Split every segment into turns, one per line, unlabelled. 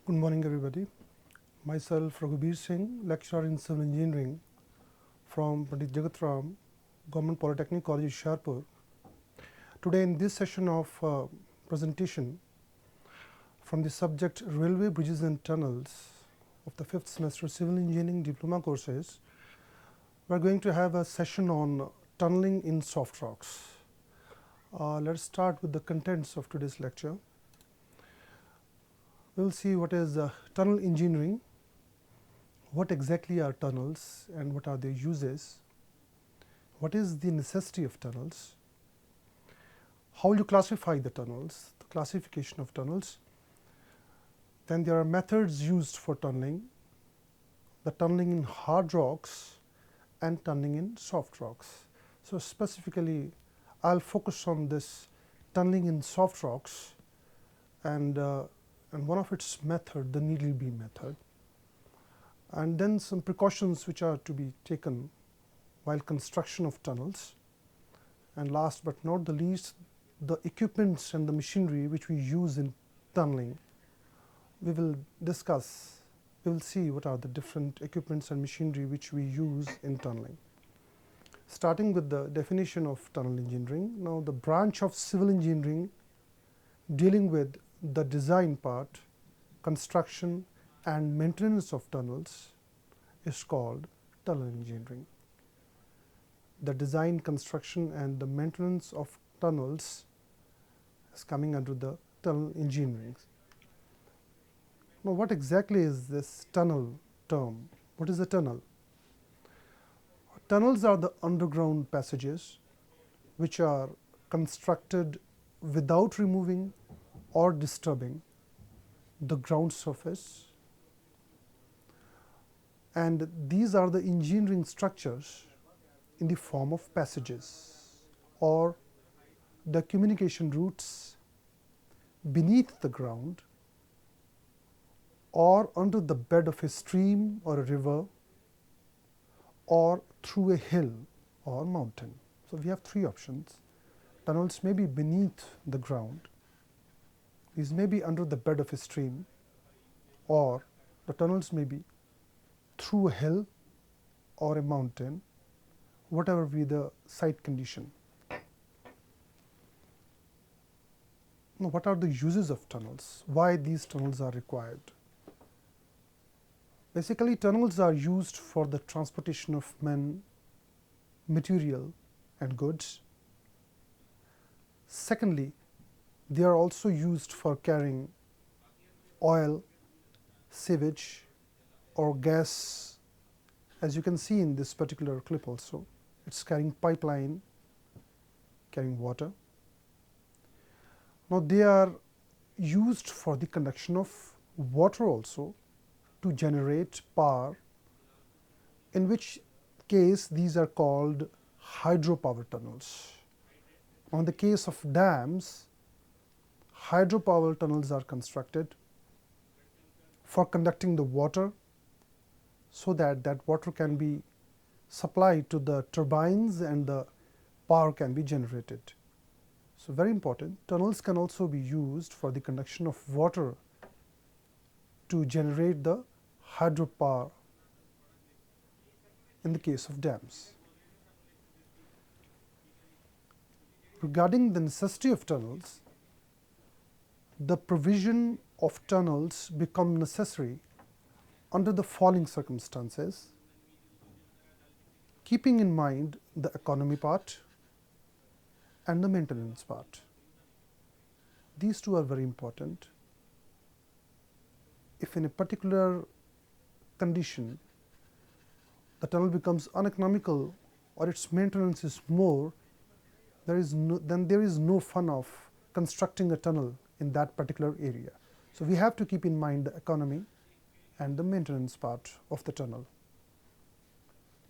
Good morning, everybody. Myself, Raghubir Singh, lecturer in civil engineering from Pandit Jagatram, Government Polytechnic College, Sharma. Today, in this session of presentation from the subject Railway Bridges and Tunnels of the 5th semester civil engineering diploma courses, we are going to have a session on tunneling in soft rocks. Let's start with the contents of today's lecture. We will see what is tunnel engineering, what exactly are tunnels and what are their uses, what is the necessity of tunnels, how you classify the tunnels, the classification of tunnels. Then there are methods used for tunneling, the tunneling in hard rocks and tunneling in soft rocks. So, specifically I will focus on this tunneling in soft rocks and one of its method, the needle beam method, and then some precautions which are to be taken while construction of tunnels, and last but not the least, the equipments and the machinery which we use in tunneling. We will discuss, we will see what are the different equipments and machinery which we use in tunneling. Starting with the definition of tunnel engineering. Now, the branch of civil engineering dealing with the design part, construction and maintenance of tunnels is called tunnel engineering. The design, construction and the maintenance of tunnels is coming under the tunnel engineering. Now, what exactly is this tunnel term? What is a tunnel? Tunnels are the underground passages which are constructed without removing or disturbing the ground surface, and these are the engineering structures in the form of passages or the communication routes beneath the ground or under the bed of a stream or a river or through a hill or mountain. So, we have three options. Tunnels may be beneath the ground, these may be under the bed of a stream, or the tunnels may be through a hill or a mountain, whatever be the site condition. Now, what are the uses of tunnels? Why these tunnels are required? Basically, tunnels are used for the transportation of men, material and goods. Secondly, they are also used for carrying oil, sewage or gas, as you can see in this particular clip also. It is carrying pipeline, carrying water. Now, they are used for the conduction of water also to generate power, in which case these are called hydropower tunnels. On the case of dams, hydropower tunnels are constructed for conducting the water, so that that water can be supplied to the turbines and the power can be generated. So, very important, tunnels can also be used for the conduction of water to generate the hydropower in the case of dams. Regarding the necessity of tunnels, the provision of tunnels become necessary under the following circumstances, keeping in mind the economy part and the maintenance part. These two are very important. If in a particular condition the tunnel becomes uneconomical or its maintenance is more, then there is no fun of constructing a tunnel in that particular area. So, we have to keep in mind the economy and the maintenance part of the tunnel.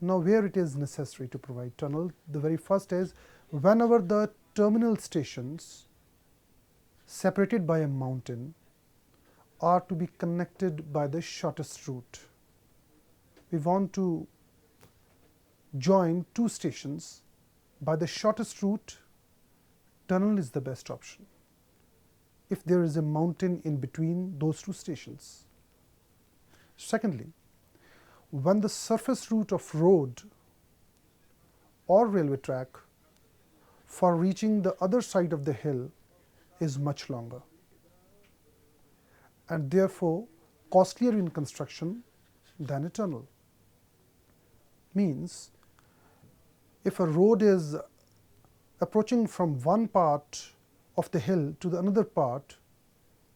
Now, where it is necessary to provide tunnel, the very first is whenever the terminal stations separated by a mountain are to be connected by the shortest route. We want to join two stations by the shortest route, tunnel is the best option if there is a mountain in between those two stations. Secondly, when the surface route of road or railway track for reaching the other side of the hill is much longer and therefore costlier in construction than a tunnel. Means if a road is approaching from one part of the hill to the another part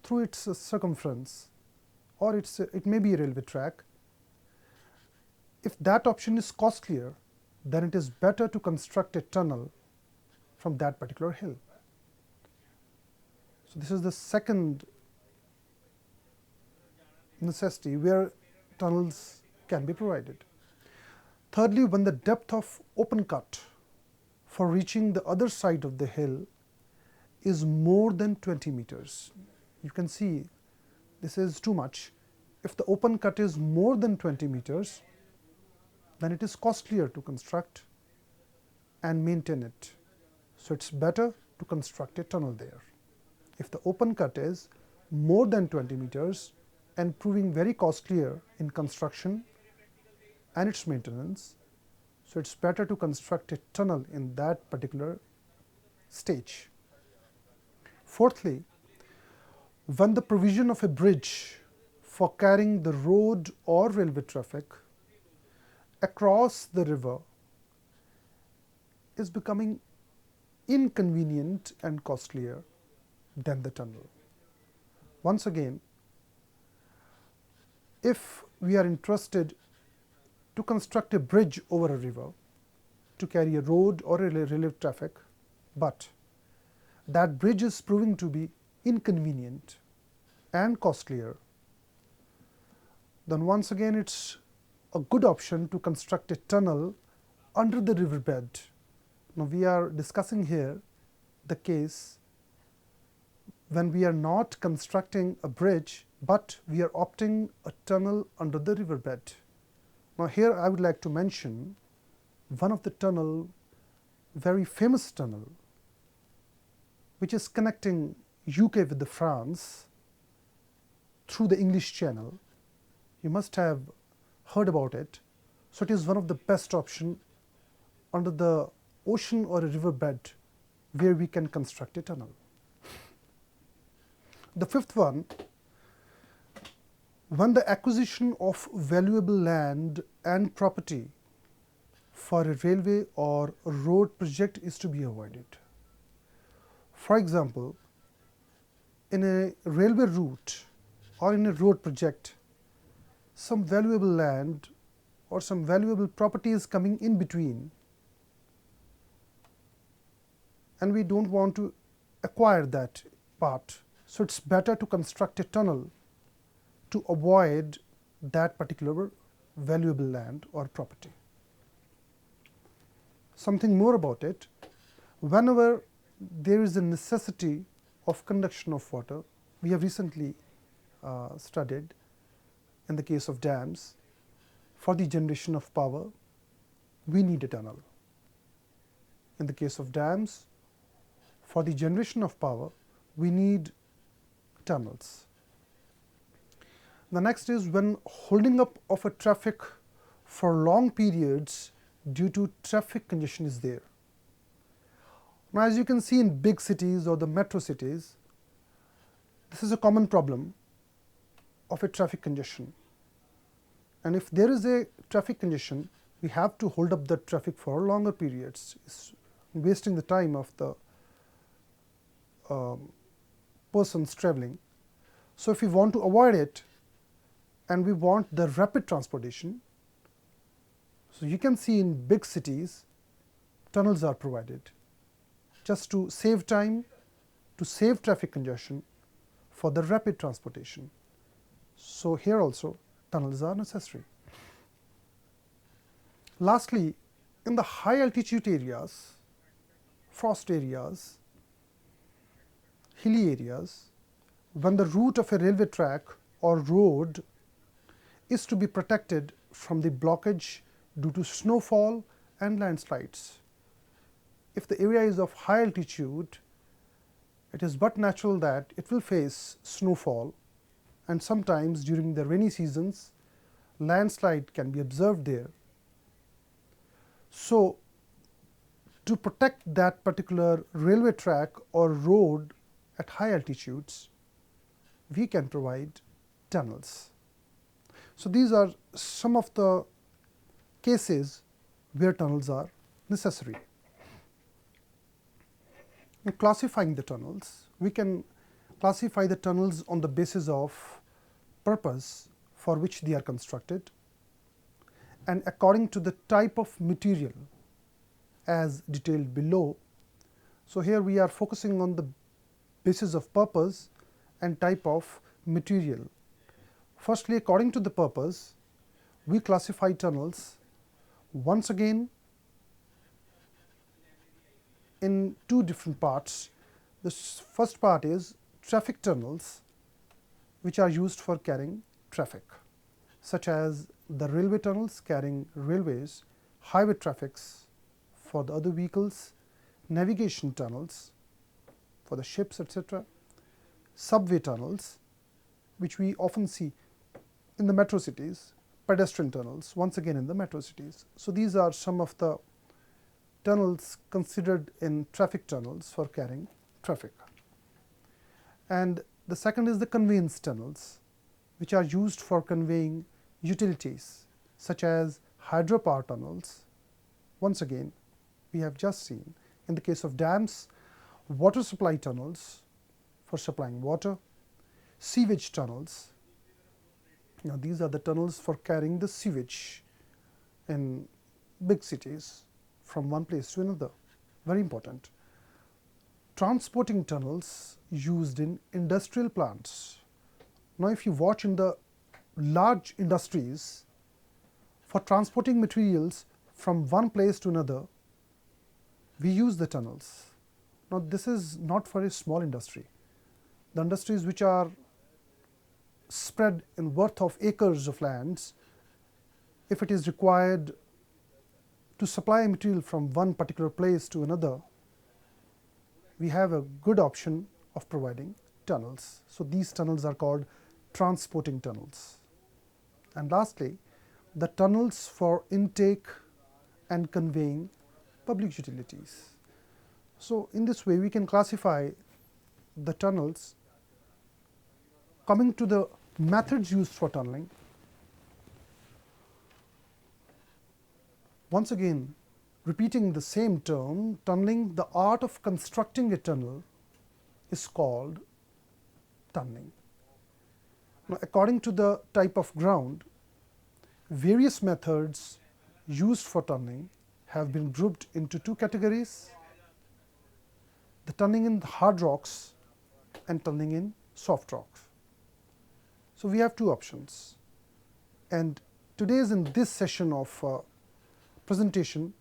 through its circumference, or it may be a railway track, if that option is costlier, then it is better to construct a tunnel from that particular hill. So, this is the second necessity where tunnels can be provided. Thirdly, when the depth of open cut for reaching the other side of the hill is more than 20 meters. You can see this is too much. If the open cut is more than 20 meters, then it is costlier to construct and maintain it. So, it is better to construct a tunnel there. If the open cut is more than 20 meters and proving very costlier in construction and its maintenance, so it is better to construct a tunnel in that particular stage. Fourthly, when the provision of a bridge for carrying the road or railway traffic across the river is becoming inconvenient and costlier than the tunnel. Once again, if we are interested to construct a bridge over a river to carry a road or a railway traffic, but that bridge is proving to be inconvenient and costlier, then once again it is a good option to construct a tunnel under the riverbed. Now, we are discussing here the case when we are not constructing a bridge, but we are opting a tunnel under the riverbed. Now, here I would like to mention one of the tunnel, very famous tunnel, which is connecting UK with the France through the English Channel. You must have heard about it. So, it is one of the best option under the ocean or a riverbed where we can construct a tunnel. The fifth one, when the acquisition of valuable land and property for a railway or a road project is to be avoided. For example, in a railway route or in a road project, some valuable land or some valuable property is coming in between, and we do not want to acquire that part. So, it is better to construct a tunnel to avoid that particular valuable land or property. Something more about it, whenever there is a necessity of conduction of water, we have recently studied in the case of dams, for the generation of power, we need a tunnel. In the case of dams, for the generation of power, we need tunnels. The next is when holding up of a traffic for long periods due to traffic congestion is there. Now, as you can see in big cities or the metro cities, this is a common problem of a traffic congestion. And if there is a traffic congestion, we have to hold up the traffic for longer periods. It's wasting the time of the persons traveling. So, if we want to avoid it and we want the rapid transportation, so you can see in big cities tunnels are provided just to save time, to save traffic congestion for the rapid transportation. So, here also tunnels are necessary. Lastly, in the high altitude areas, frost areas, hilly areas, when the route of a railway track or road is to be protected from the blockage due to snowfall and landslides. If the area is of high altitude, it is but natural that it will face snowfall, and sometimes during the rainy seasons landslide can be observed there. So, to protect that particular railway track or road at high altitudes, we can provide tunnels. So, these are some of the cases where tunnels are necessary. In classifying the tunnels, we can classify the tunnels on the basis of purpose for which they are constructed and according to the type of material as detailed below. So, here we are focusing on the basis of purpose and type of material. Firstly, according to the purpose, we classify tunnels once again in two different parts. The first part is traffic tunnels, which are used for carrying traffic, such as the railway tunnels carrying railways, highway traffics for the other vehicles, navigation tunnels for the ships, etc., subway tunnels, which we often see in the metro cities, pedestrian tunnels, once again in the metro cities. So, these are some of the tunnels considered in traffic tunnels for carrying traffic. And the second is the conveyance tunnels, which are used for conveying utilities, such as hydropower tunnels. Once again, we have just seen in the case of dams, water supply tunnels for supplying water, sewage tunnels. Now, these are the tunnels for carrying the sewage in big cities from one place to another, very important. Transporting tunnels used in industrial plants. Now, if you watch in the large industries, for transporting materials from one place to another, we use the tunnels. Now, this is not for a small industry. The industries which are spread in worth of acres of lands, if it is required to supply material from one particular place to another, we have a good option of providing tunnels. So, these tunnels are called transporting tunnels. And lastly, the tunnels for intake and conveying public utilities. So, in this way we can classify the tunnels. Coming to the methods used for tunneling, once again repeating the same term, tunneling, the art of constructing a tunnel is called tunneling. Now, according to the type of ground, various methods used for tunneling have been grouped into two categories: the tunneling in hard rocks and tunneling in soft rocks. So, we have two options, and today's in this session of presentation,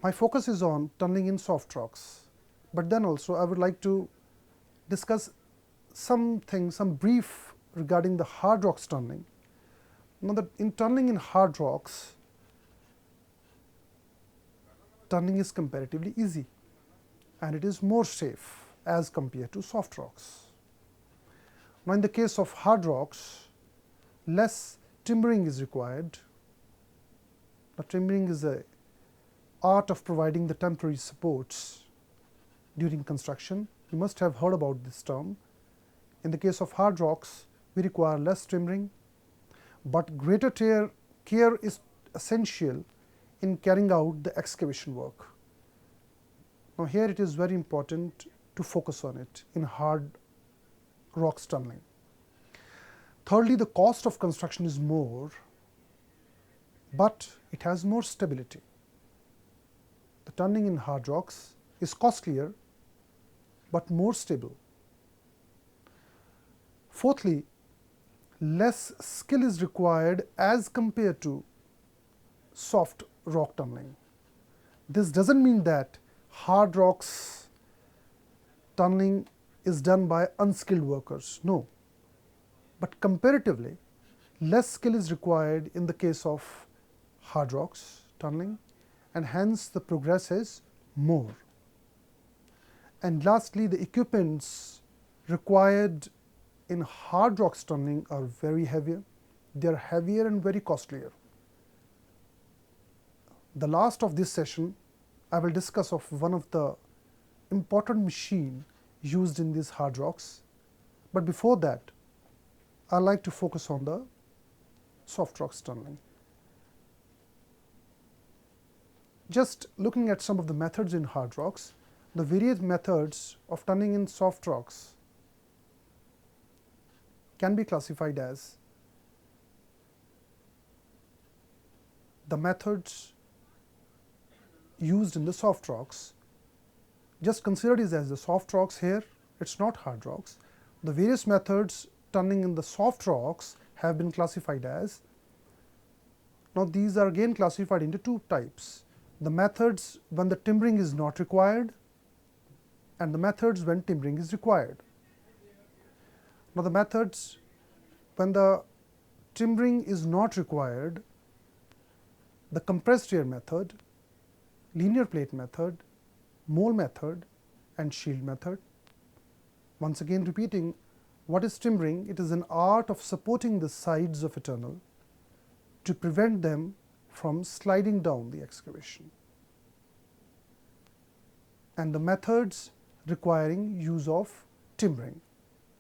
my focus is on tunneling in soft rocks, but then also I would like to discuss some brief regarding the hard rocks tunneling. Now, that in tunneling in hard rocks, tunneling is comparatively easy and it is more safe as compared to soft rocks. Now, in the case of hard rocks, less timbering is required. Now, timbering is a art of providing the temporary supports during construction. You must have heard about this term. In the case of hard rocks, we require less timbering, but greater care is essential in carrying out the excavation work. Now, here it is very important to focus on it in hard rocks tunneling. Thirdly, the cost of construction is more, but it has more stability. The tunneling in hard rocks is costlier, but more stable. Fourthly, less skill is required as compared to soft rock tunneling. This does not mean that hard rocks tunneling is done by unskilled workers, no, but comparatively less skill is required in the case of hard rocks tunneling, and hence the progress is more. And lastly, the equipments required in hard rocks tunneling are very heavier. they are heavier and very costlier. The last of this session, I will discuss of one of the important machine used in these hard rocks. But before that, I like to focus on the soft rocks tunneling. Just looking at some of the methods in hard rocks, the various methods of tunneling in soft rocks can be classified as the methods used in the soft rocks. Just consider it as the soft rocks here, it is not hard rocks. The various methods tunneling in the soft rocks have been classified as, now these are again classified into two types. The methods when the timbering is not required and the methods when timbering is required. Now, the methods when the timbering is not required, the compressed air method, linear plate method, mole method and shield method. Once again repeating, what is timbering? It is an art of supporting the sides of a tunnel to prevent them from sliding down the excavation. And the methods requiring use of timbering.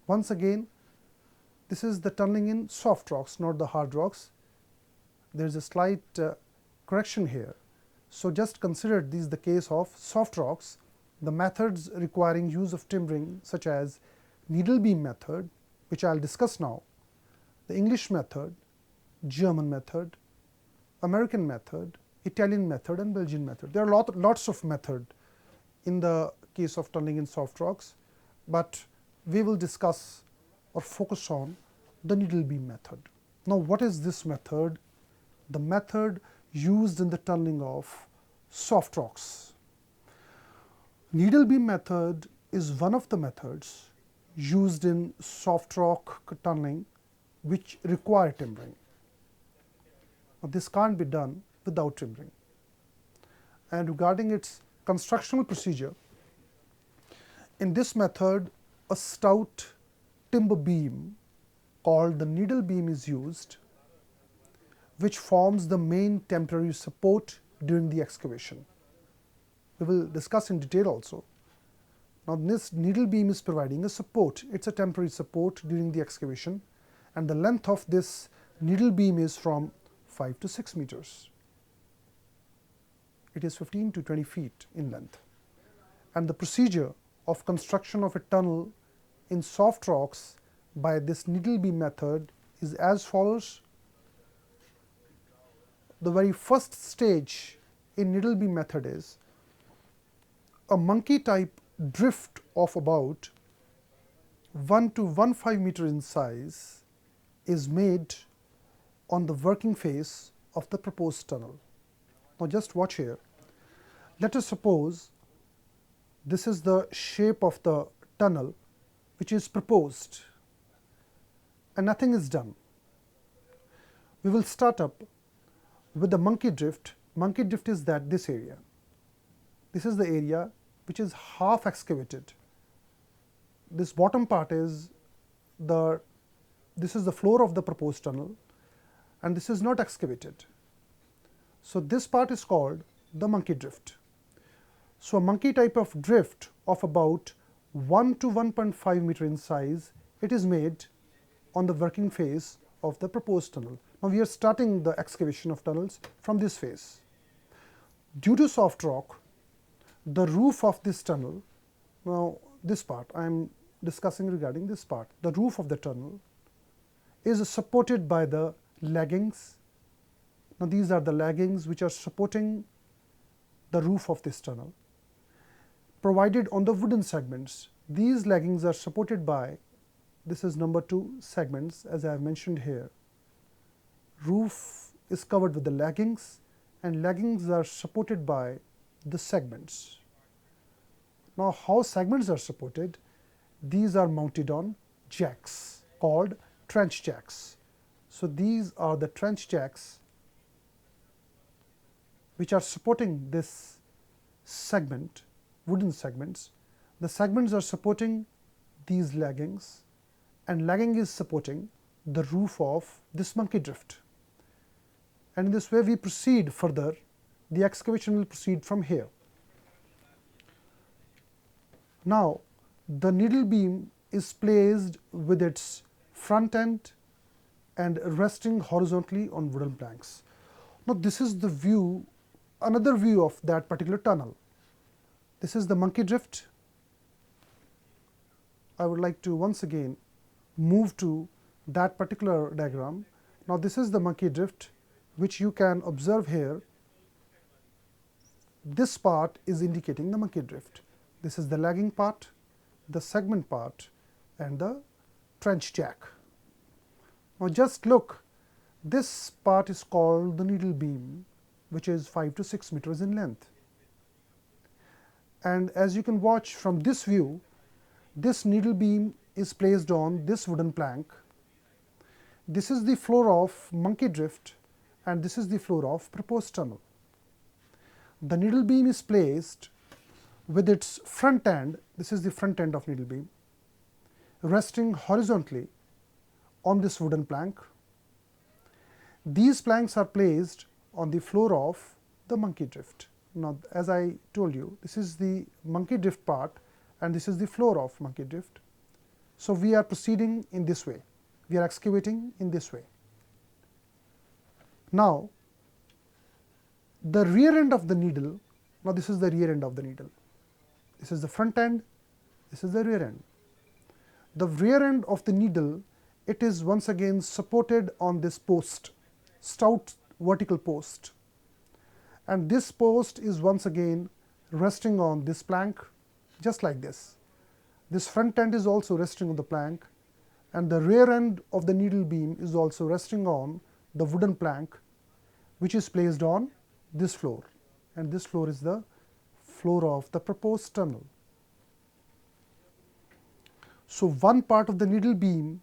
Once again, this is the tunneling in soft rocks, not the hard rocks. There is a slight correction here. So, just consider this the case of soft rocks, the methods requiring use of timbering such as needle beam method, which I will discuss now, the English method, German method, American method, Italian method and Belgian method. There are lots of methods in the case of tunneling in soft rocks, but we will discuss or focus on the needle beam method. Now, what is this method? The method used in the tunneling of soft rocks. Needle beam method is one of the methods used in soft rock tunneling which require timbering. Now, this can't be done without timbering. And regarding its constructional procedure, in this method a stout timber beam called the needle beam is used, which forms the main temporary support during the excavation. We will discuss in detail also. Now, this needle beam is providing a support, it is a temporary support during the excavation, and the length of this needle beam is from 5 to 6 meters. It is 15 to 20 feet in length. And the procedure of construction of a tunnel in soft rocks by this needle beam method is as follows. The very first stage in needle beam method is a monkey type drift of about 1 to 1.5 meter in size is made on the working face of the proposed tunnel. Now, just watch here. Let us suppose this is the shape of the tunnel which is proposed and nothing is done. We will start up with the monkey drift. Monkey drift is that this area. This is the area which is half excavated. This bottom part is this is the floor of the proposed tunnel and this is not excavated. So, this part is called the monkey drift. So, a monkey type of drift of about 1 to 1.5 meter in size, it is made on the working face of the proposed tunnel. Now, we are starting the excavation of tunnels from this face. Due to soft rock, the roof of this tunnel, now this part I am discussing regarding this part, the roof of the tunnel is supported by the leggings. Now, these are the leggings which are supporting the roof of this tunnel, provided on the wooden segments. These leggings are supported by, this is number 2 segments as I have mentioned here. Roof is covered with the leggings and leggings are supported by the segments. Now, how segments are supported? These are mounted on jacks called trench jacks. So, these are the trench jacks which are supporting this segment, wooden segments. The segments are supporting these leggings and legging is supporting the roof of this monkey drift. And in this way we proceed further. The excavation will proceed from here. Now, the needle beam is placed with its front end and resting horizontally on wooden planks. Now, this is the view, another view of that particular tunnel. This is the monkey drift. I would like to once again move to that particular diagram. Now, this is the monkey drift, which you can observe here. This part is indicating the monkey drift. This is the lagging part, the segment part, and the trench jack. Now, just look, this part is called the needle beam, which is 5 to 6 meters in length. And as you can watch from this view, this needle beam is placed on this wooden plank. This is the floor of monkey drift, and this is the floor of proposed tunnel. The needle beam is placed with its front end, this is the front end of needle beam, resting horizontally on this wooden plank. These planks are placed on the floor of the monkey drift. Now, as I told you, this is the monkey drift part and this is the floor of monkey drift. So, we are proceeding in this way, we are excavating in this way. Now, the rear end of the needle, now this is the rear end of the needle, this is the front end, this is the rear end. The rear end of the needle, it is once again supported on this post, stout vertical post, and this post is once again resting on this plank, just like this. This front end is also resting on the plank, and the rear end of the needle beam is also resting on the wooden plank, which is placed on this floor, and this floor is the floor of the proposed tunnel. So, one part of the needle beam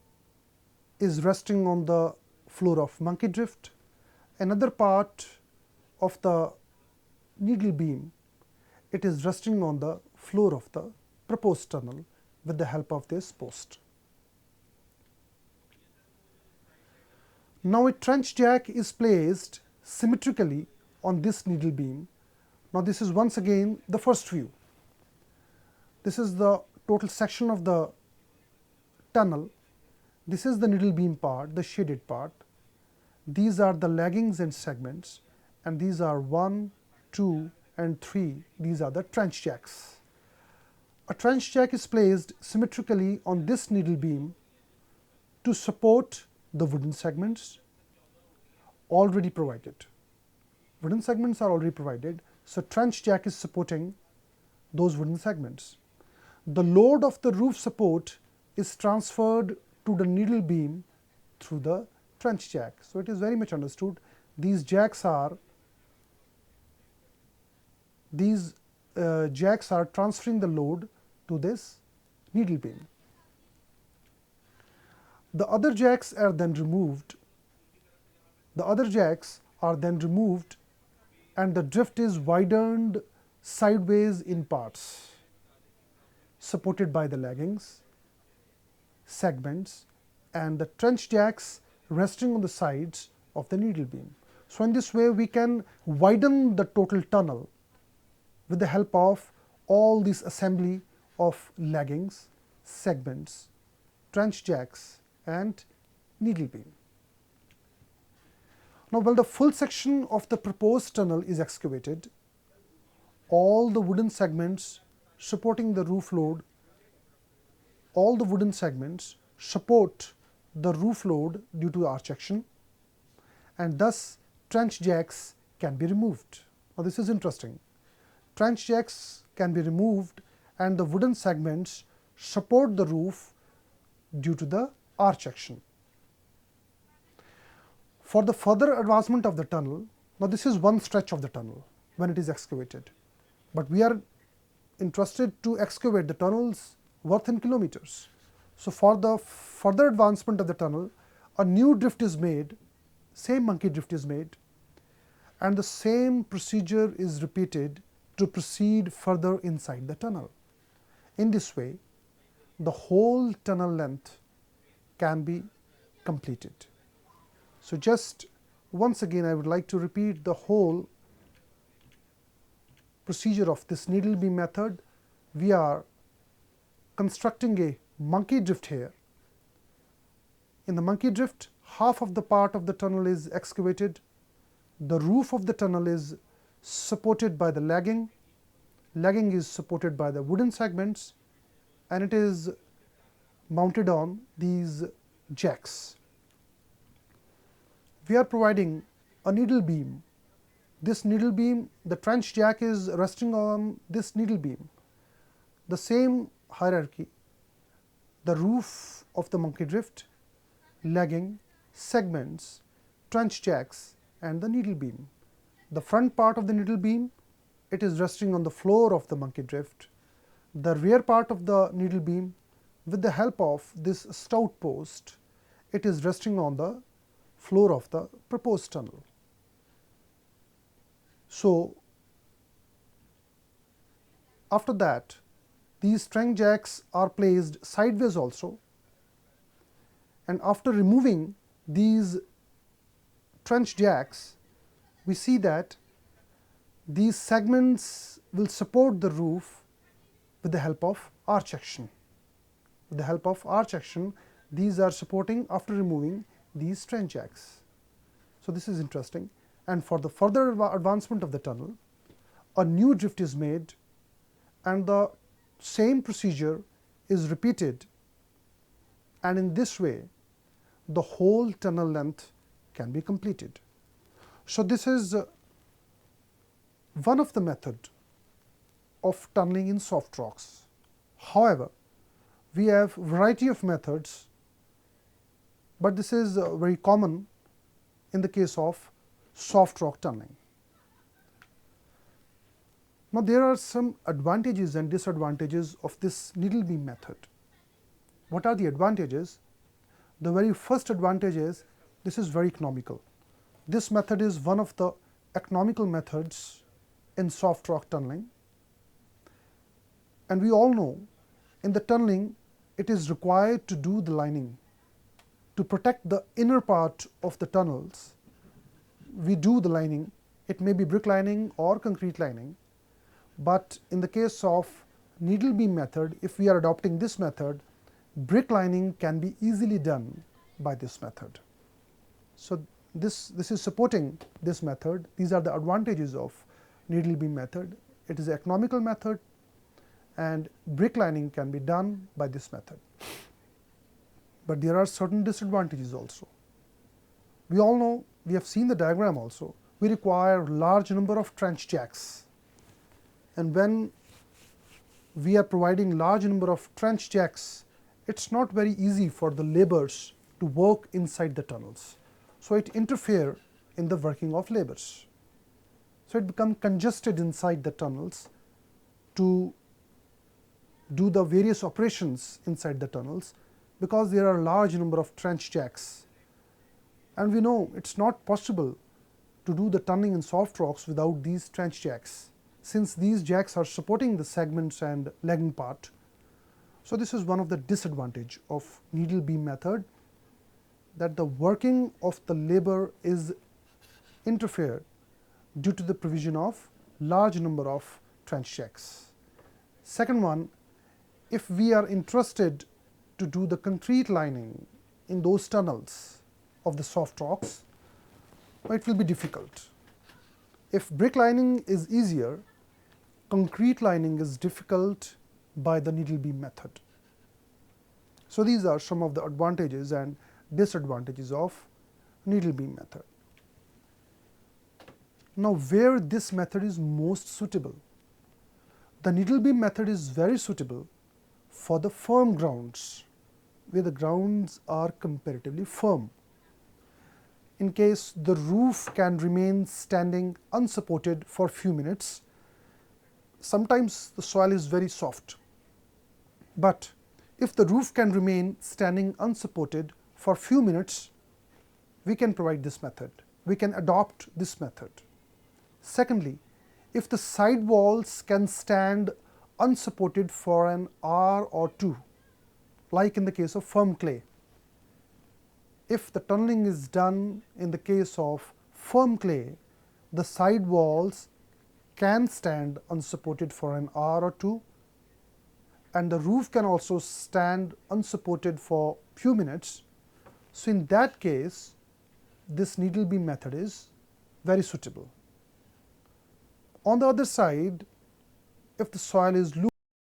is resting on the floor of monkey drift, another part of the needle beam, it is resting on the floor of the proposed tunnel with the help of this post. Now, a trench jack is placed symmetrically on this needle beam. Now, this is once again the first view. This is the total section of the tunnel. This is the needle beam part, the shaded part. These are the laggings and segments, and these are 1, 2, and 3. These are the trench jacks. A trench jack is placed symmetrically on this needle beam to support the wooden segments already provided. Wooden segments are already provided, so trench jack is supporting those wooden segments. The load of the roof support is transferred to the needle beam through the trench jack. So, it is very much understood. These jacks are transferring the load to this needle beam. The other jacks are then removed. And the drift is widened sideways in parts, supported by the laggings, segments, and the trench jacks resting on the sides of the needle beam. So, in this way we can widen the total tunnel with the help of all this assembly of laggings, segments, trench jacks, and needle beam. Now, while the full section of the proposed tunnel is excavated, all the wooden segments supporting the roof load, all the wooden segments support the roof load due to arch action, and thus trench jacks can be removed. Now, this is interesting. Trench jacks can be removed and the wooden segments support the roof due to the arch action. For the further advancement of the tunnel, now this is one stretch of the tunnel when it is excavated, but we are interested to excavate the tunnels worth in kilometers. So, for the further advancement of the tunnel, a new drift is made, same monkey drift is made, and the same procedure is repeated to proceed further inside the tunnel. In this way, the whole tunnel length can be completed. So, just once again I would like to repeat the whole procedure of this needle beam method. We are constructing a monkey drift here. In the monkey drift, half of the part of the tunnel is excavated. The roof of the tunnel is supported by the lagging. Lagging is supported by the wooden segments, and it is mounted on these jacks. We are providing a needle beam. This needle beam, the trench jack is resting on this needle beam. The same hierarchy, the roof of the monkey drift, lagging, segments, trench jacks, and the needle beam. The front part of the needle beam, it is resting on the floor of the monkey drift. The rear part of the needle beam, with the help of this stout post, it is resting on the floor of the proposed tunnel. So, after that, these trench jacks are placed sideways also, and after removing these trench jacks, we see that these segments will support the roof with the help of arch action. With the help of arch action, these are supporting after removing these trench jacks. So, this is interesting, and for the further advancement of the tunnel, a new drift is made and the same procedure is repeated, and in this way the whole tunnel length can be completed. So, this is one of the method of tunneling in soft rocks. However, we have variety of methods, but this is very common in the case of soft rock tunneling. Now, there are some advantages and disadvantages of this needle beam method. What are the advantages? The very first advantage is this is very economical. This method is one of the economical methods in soft rock tunneling, and we all know in the tunneling it is required to do the lining. To protect the inner part of the tunnels, we do the lining. It may be brick lining or concrete lining, but in the case of needle beam method, if we are adopting this method, brick lining can be easily done by this method. So, this is supporting this method. These are the advantages of needle beam method. It is an economical method, and brick lining can be done by this method. But there are certain disadvantages also. We all know, we have seen the diagram also, we require large number of trench jacks, and when we are providing large number of trench jacks, it is not very easy for the laborers to work inside the tunnels. So, it interferes in the working of laborers. So, it becomes congested inside the tunnels to do the various operations inside the tunnels, because there are large number of trench jacks, and we know it is not possible to do the tunneling in soft rocks without these trench jacks, since these jacks are supporting the segments and lagging part. So, this is one of the disadvantage of needle beam method, that the working of the labor is interfered due to the provision of large number of trench jacks. Second one, if we are interested to do the concrete lining in those tunnels of the soft rocks, it will be difficult. If brick lining is easier, concrete lining is difficult by the needle beam method. So, these are some of the advantages and disadvantages of needle beam method. Now, where this method is most suitable? The needle beam method is very suitable for the firm grounds, where the grounds are comparatively firm. In case the roof can remain standing unsupported for few minutes, sometimes the soil is very soft, but if the roof can remain standing unsupported for few minutes, we can provide this method, we can adopt this method. Secondly, if the side walls can stand unsupported for an 1 or 2 hours, like in the case of firm clay, if the tunneling is done in the case of firm clay, the side walls can stand unsupported for an hour or two, and the roof can also stand unsupported for few minutes. So in that case, this needle beam method is very suitable. On the other side, if the soil is loose,